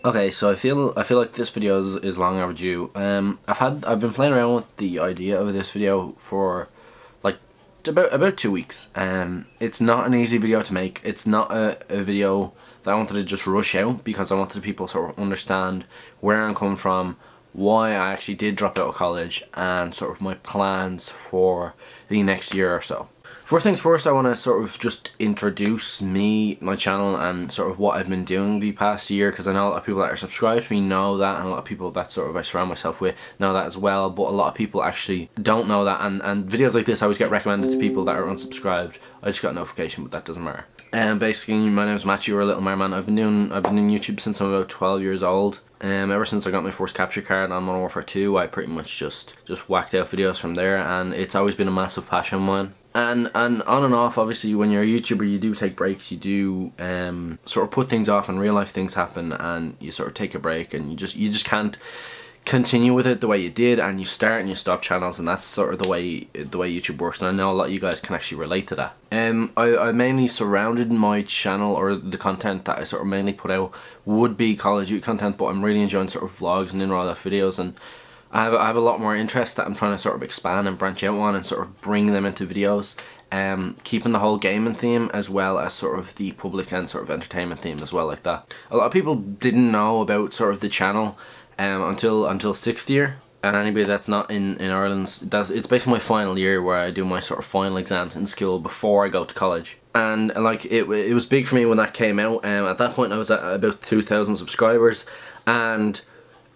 Okay, so I feel like this video is long overdue. I've been playing around with the idea of this video for like about 2 weeks. It's not an easy video to make. It's not a video that I wanted to just rush out, because I wanted people to sort of understand where I'm coming from, why I actually did drop out of college, and sort of my plans for the next year or so. First things first, I want to sort of just introduce my channel, and sort of what I've been doing the past year, because I know a lot of people that are subscribed to me know that, and a lot of people that sort of I surround myself with know that as well, but a lot of people actually don't know that, and videos like this I always get recommended to people that are unsubscribed. I just got a notification, but that doesn't matter. Basically, my name is Matthew, or LittleMarMan. I've been doing YouTube since I'm about 12 years old. Ever since I got my first capture card on Modern Warfare 2, I pretty much just whacked out videos from there, and it's always been a massive passion of mine. And on and off, obviously, when you're a YouTuber, you do take breaks. You do sort of put things off, and real life things happen, and you sort of take a break, and you just can't continue with it the way you did, and you start and you stop channels, and that's sort of the way YouTube works. And I know a lot of you guys can actually relate to that. I mainly surrounded my channel, or the content that I sort of mainly put out, would be Call of Duty content, but I'm really enjoying sort of vlogs and in real life videos, and I have a lot more interest that I'm trying to sort of expand and branch out on, and sort of bring them into videos, keeping the whole gaming theme as well as sort of the public and sort of entertainment theme as well, like that. A lot of people didn't know about sort of the channel until 6th year, and anybody that's not in Ireland, it's basically my final year where I do my sort of final exams in school before I go to college. And like it was big for me when that came out. At that point I was at about 2,000 subscribers, and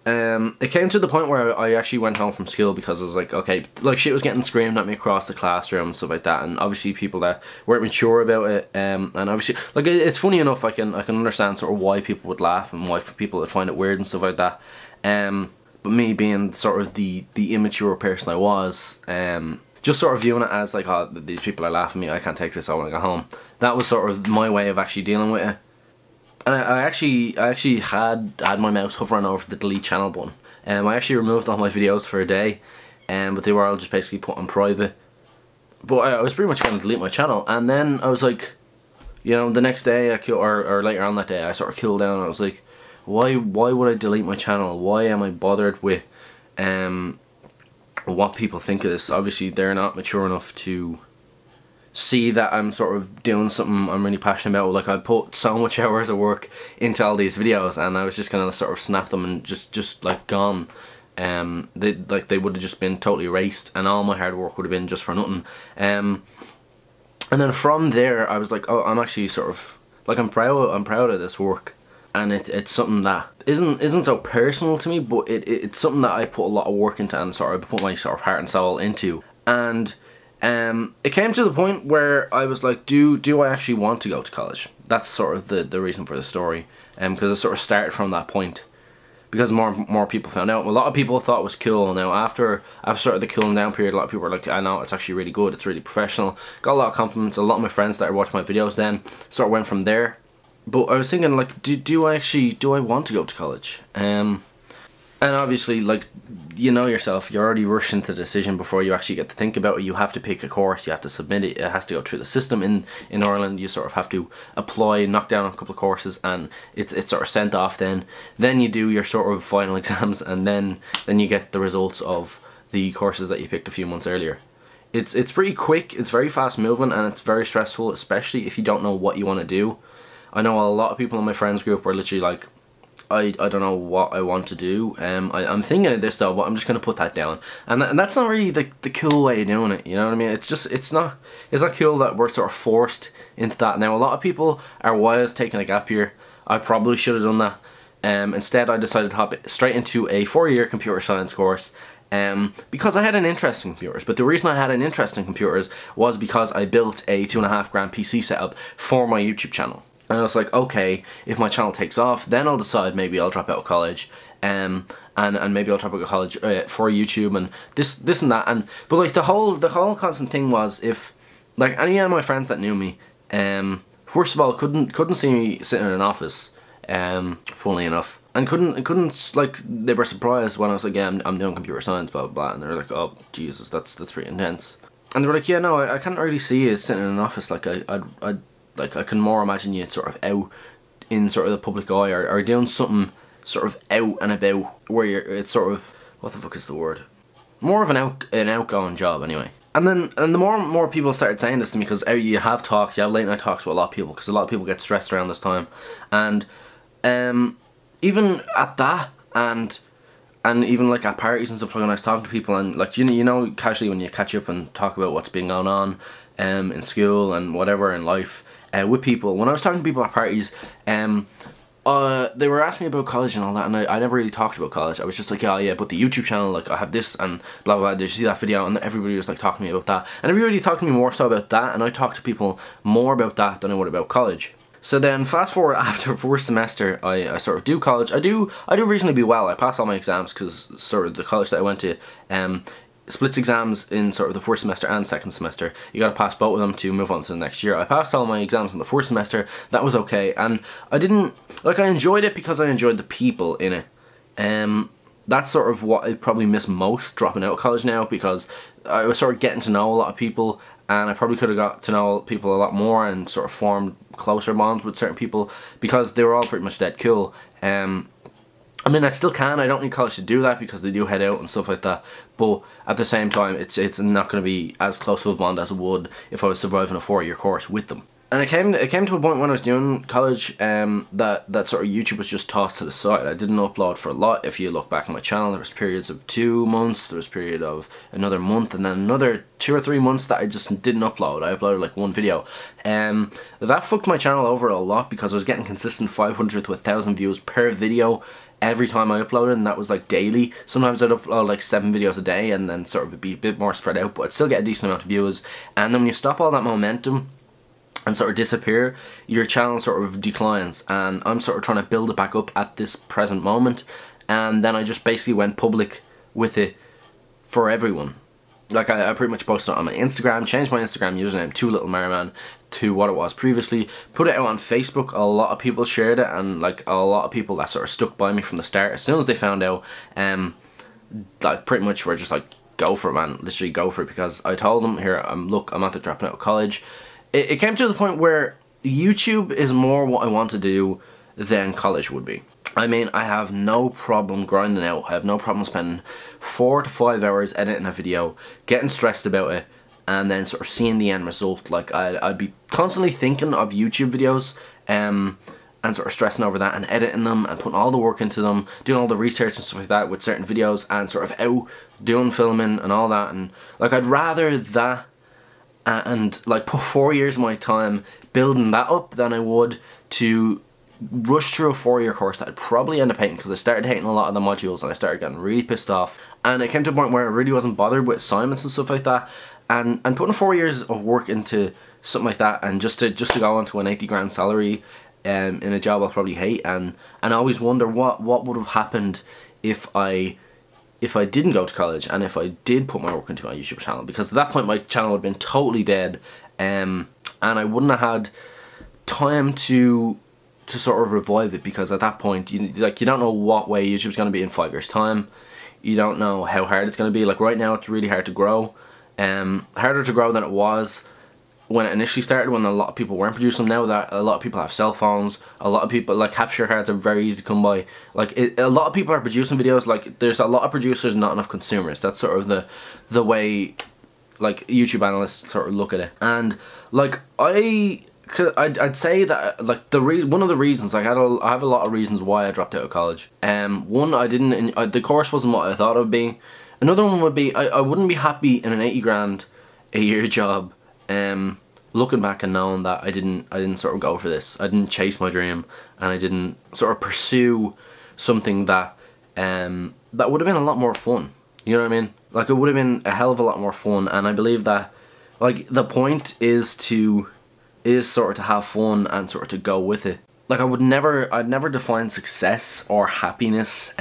it came to the point where I actually went home from school, because I was like, okay, like shit was getting screamed at me across the classroom and stuff like that, and obviously people that weren't mature about it, and obviously like it's funny enough, I can understand sort of why people would laugh and why people would find it weird and stuff like that, but me being sort of the immature person I was, just sort of viewing it as like, oh, these people are laughing at me, I can't take this, I want to go home. That was sort of my way of actually dealing with it. And I actually had my mouse hovering over the delete channel button. I actually removed all my videos for a day, but they were all just basically put on private. But I was pretty much going to delete my channel, and then I was like, you know, the next day or later on that day, I sort of cooled down, and I was like, why would I delete my channel? Why am I bothered with what people think of this? Obviously they're not mature enough to see that I'm sort of doing something I'm really passionate about. Like, I put so much hours of work into all these videos, and I was just gonna sort of snap them and just like gone. They would have just been totally erased, and all my hard work would have been just for nothing. And then from there I was like, oh, I'm actually sort of like, I'm proud of this work, and it's something that isn't so personal to me, but it's something that I put a lot of work into, and sort of put my sort of heart and soul into. And it came to the point where I was like, do I actually want to go to college? That's sort of the reason for the story, because it sort of started from that point, because more people found out. A lot of people thought it was cool. Now after sort of the cooling down period, a lot of people were like, I know, it's actually really good, it's really professional. Got a lot of compliments. A lot of my friends that are watching my videos then sort of went from there. But I was thinking, like, do I want to go to college? And obviously, like, you know yourself, you're already rushing to the decision before you actually get to think about it. You have to pick a course, you have to submit it, it has to go through the system in Ireland. You sort of have to apply, knock down a couple of courses, and it's sort of sent off then. Then you do your sort of final exams, and then you get the results of the courses that you picked a few months earlier. It's pretty quick, it's very fast moving, and it's very stressful, especially if you don't know what you want to do. I know a lot of people in my friends group were literally like, I don't know what I want to do. I'm thinking of this though, but I'm just gonna put that down. And that's not really the cool way of doing it. You know what I mean? It's not cool that we're sort of forced into that. Now a lot of people are wise taking a gap year. I probably should have done that. Instead, I decided to hop straight into a 4-year computer science course. Because I had an interest in computers. But the reason I had an interest in computers was because I built a $2.5 grand PC setup for my YouTube channel. And I was like, okay, if my channel takes off, then I'll decide maybe I'll drop out of college, and maybe I'll drop out of college for YouTube and this and that. But like the whole constant thing was, if like any of my friends that knew me, first of all couldn't see me sitting in an office, funnily enough, and couldn't like, they were surprised when I was like, yeah, I'm doing computer science, blah blah blah, and they're like, oh Jesus, that's pretty intense. And they were like, yeah, no, I can't really see you sitting in an office. Like I can more imagine you sort of out in sort of the public eye, or doing something sort of out and about, where it's sort of, what the fuck is the word? More of an outgoing job anyway. And the more and more people started saying this to me, because you have late night talks with a lot of people, because a lot of people get stressed around this time, and even at that, and even like at parties and stuff, like when I was talking to people, and like you know casually when you catch up and talk about what's been going on in school and whatever in life with people, when I was talking to people at parties, they were asking me about college and all that, and I never really talked about college. I was just like, yeah, but the YouTube channel, like I have this and blah blah blah, did you see that video? And everybody was like talking to me about that, and everybody talked to me more so about that, and I talked to people more about that than I would about college. So then fast forward after first semester, I sort of do college. I do reasonably well. I passed all my exams, because sort of the college that I went to splits exams in sort of the first semester and second semester. You gotta pass both of them to move on to the next year. I passed all my exams in the first semester. That was okay, and I enjoyed it because I enjoyed the people in it. That's sort of what I probably miss most dropping out of college now, because I was sort of getting to know a lot of people, and I probably could have got to know people a lot more and sort of formed closer bonds with certain people, because they were all pretty much dead cool. I mean, I still can. I don't need college to do that, because they do head out and stuff like that. But at the same time, it's not going to be as close of a bond as it would if I was surviving a 4-year course with them. And it came to a point when I was doing college that sort of YouTube was just tossed to the side. I didn't upload for a lot. If you look back on my channel, there was periods of 2 months, there was a period of another month, and then another 2 or 3 months that I just didn't upload. I uploaded like 1 video. That fucked my channel over a lot, because I was getting consistent 500 to 1,000 views per video every time I uploaded, and that was like daily. Sometimes I'd upload like 7 videos a day, and then sort of be a bit more spread out, but I'd still get a decent amount of views. And then when you stop all that momentum and sort of disappear, your channel sort of declines, and I'm sort of trying to build it back up at this present moment. And then I just basically went public with it for everyone. Like I pretty much posted it on my Instagram, changed my Instagram username to LittleMarMan to what it was previously, put it out on Facebook. A lot of people shared it, and like a lot of people that sort of stuck by me from the start, as soon as they found out, like pretty much were just like, go for it, man, literally go for it, because I told them, here, look, I'm after dropping out of college. It came to the point where YouTube is more what I want to do than college would be. I mean, I have no problem grinding out. I have no problem spending 4 to 5 hours editing a video, getting stressed about it, and then sort of seeing the end result. Like, I'd be constantly thinking of YouTube videos, and sort of stressing over that, and editing them, and putting all the work into them, doing all the research and stuff like that with certain videos, and sort of out doing filming and all that. And like, I'd rather that and like put 4 years of my time building that up than I would to rush through a 4-year course that I'd probably end up hating, because I started hating a lot of the modules, and I started getting really pissed off, and it came to a point where I really wasn't bothered with assignments and stuff like that, and putting 4 years of work into something like that, and just to go onto an 80 grand salary in a job I'll probably hate, and I always wonder what would have happened if I didn't go to college, and if I did put my work into my YouTube channel, because at that point my channel would have been totally dead, and I wouldn't have had time to sort of revive it, because at that point you don't know what way YouTube's going to be in 5 years time. You don't know how hard it's going to be. Like right now it's really hard to grow, harder to grow than it was when it initially started, when a lot of people weren't producing. Now that a lot of people have cell phones, a lot of people, like, capture cards are very easy to come by. Like a lot of people are producing videos. Like there's a lot of producers, not enough consumers. That's sort of the way like YouTube analysts sort of look at it. And like I'd say that like one of the reasons, like I have a lot of reasons why I dropped out of college. One, the course wasn't what I thought it would be. Another one would be I wouldn't be happy in an 80 grand a year job. Looking back and knowing that I didn't sort of go for this. I didn't chase my dream, and I didn't sort of pursue something that that would have been a lot more fun. You know what I mean? Like it would have been a hell of a lot more fun, and I believe that like the point is sort of to have fun and sort of to go with it. Like I'd never define success or happiness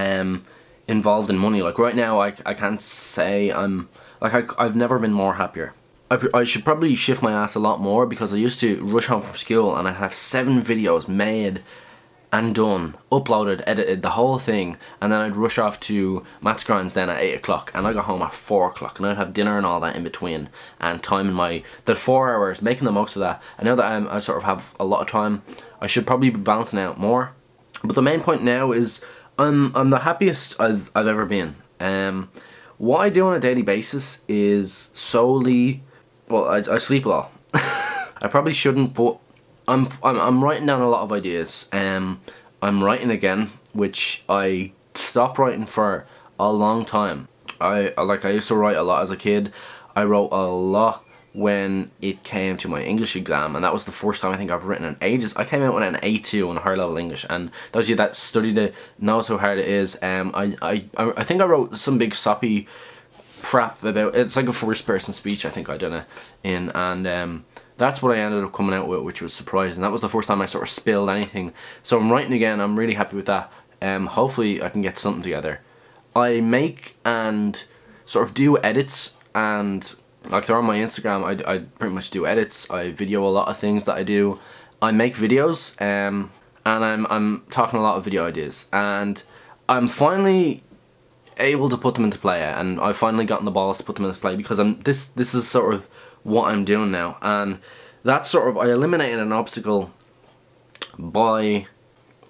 involved in money. Like right now I can't say I've never been more happier. I should probably shift my ass a lot more, because I used to rush home from school and I'd have 7 videos made and done, uploaded, edited, the whole thing, and then I'd rush off to maths grinds then at 8 o'clock, and I got home at 4 o'clock, and I'd have dinner and all that in between, and time in the 4 hours, making the most of that. I know that I sort of have a lot of time. I should probably be balancing out more, but the main point now is I'm the happiest I've ever been. What I do on a daily basis is solely, well, I sleep a lot. I probably shouldn't, but I'm writing down a lot of ideas. I'm writing again, which I stopped writing for a long time. I used to write a lot as a kid. I wrote a lot when it came to my English exam, and that was the first time I think I've written in ages. I came out with an A2 in higher level English, and those of you that studied it know how hard it is. I think I wrote some big soppy crap about, it's like a first person speech I think I done it in, and that's what I ended up coming out with, which was surprising. That was the first time I sort of spilled anything. So I'm writing again. I'm really happy with that. Hopefully I can get something together. I make and sort of do edits, and like they're on my Instagram. I pretty much do edits. I video a lot of things that I do. I make videos, and I'm talking a lot of video ideas, and I'm finally able to put them into play, and I've finally gotten the balls to put them into play, because this is sort of what I'm doing now, and that's sort of, I eliminated an obstacle by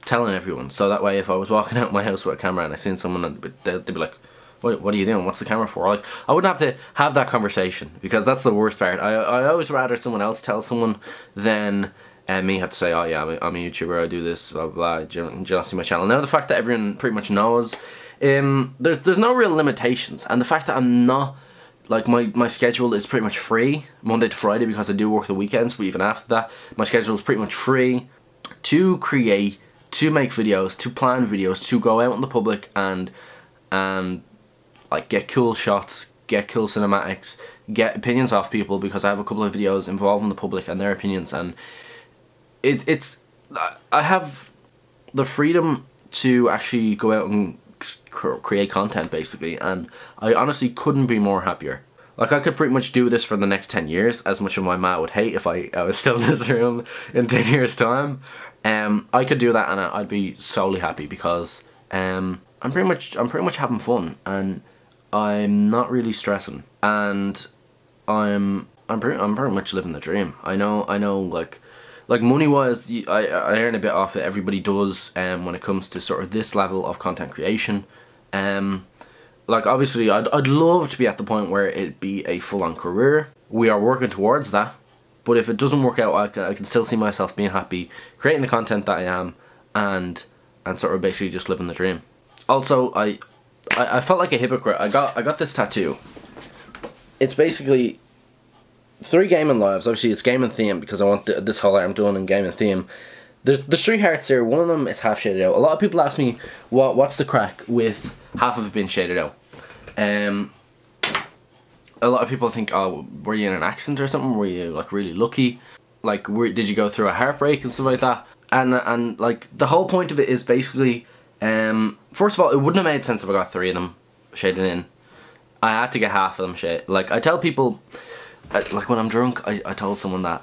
telling everyone. So that way, if I was walking out my house with a camera and I seen someone, they'd be like, what are you doing? What's the camera for? Like, I wouldn't have to have that conversation, because that's the worst part. I always rather someone else tell someone than me have to say, oh yeah, I'm a YouTuber, I do this, blah blah blah, do you not see my channel? Now the fact that everyone pretty much knows, there's no real limitations, and the fact that I'm not, like, my schedule is pretty much free Monday to Friday, because I do work the weekends, but even after that my schedule is pretty much free to create, to make videos, to plan videos, to go out in the public and like get cool shots, get cool cinematics, get opinions off people, because I have a couple of videos involving the public and their opinions, and I have the freedom to actually go out and create content basically, and I honestly couldn't be more happier. Like, I could pretty much do this for the next 10 years, as much as my ma would hate if I was still in this room in 10 years time. I could do that and I'd be solely happy, because I'm pretty much having fun, and I'm not really stressing, and I'm pretty much living the dream. I know like money wise, I earn a bit off it. Everybody does when it comes to sort of this level of content creation. Like, obviously I'd love to be at the point where it'd be a full-on career. We are working towards that, but if it doesn't work out, I can still see myself being happy creating the content that I am, and sort of basically just living the dream. Also, I felt like a hypocrite. I got this tattoo. It's basically 3 gaming lives. Obviously it's gaming theme, because I want this whole arm done in gaming theme. There's 3 hearts here. One of them is half shaded out. A lot of people ask me what's the crack with half of it being shaded out. A lot of people think, oh, were you in an accident or something? Were you like really lucky? Like, did you go through a heartbreak and stuff like that? And like, the whole point of it is basically, first of all, it wouldn't have made sense if I got 3 of them shaded in. I had to get half of them shaded. Like, I tell people, like when I'm drunk, I told someone that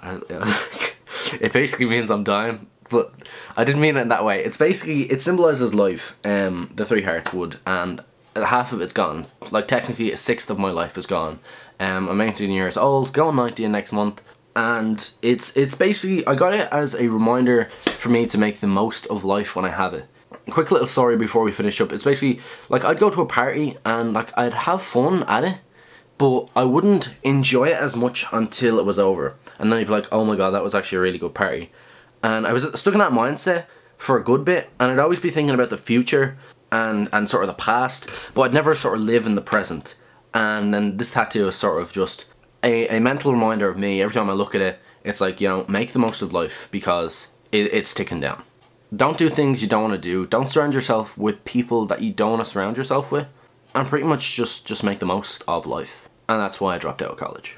it basically means I'm dying, but I didn't mean it in that way. It's basically, it symbolises life. The 3 hearts would, and half of it's gone. Like, technically a 1/6 of my life is gone. I'm 18 years old, going 19 next month, and it's basically, I got it as a reminder for me to make the most of life when I have it. A quick little story before we finish up. It's basically like, I'd go to a party and like I'd have fun at it, but I wouldn't enjoy it as much until it was over, and then you'd be like, oh my god, that was actually a really good party. And I was stuck in that mindset for a good bit, and I'd always be thinking about the future and sort of the past, but I'd never sort of live in the present. And then this tattoo is sort of just a mental reminder of me. Every time I look at it, it's like, you know, make the most of life, because it's ticking down. Don't do things you don't want to do. Don't surround yourself with people that you don't want to surround yourself with, and pretty much just make the most of life. And that's why I dropped out of college.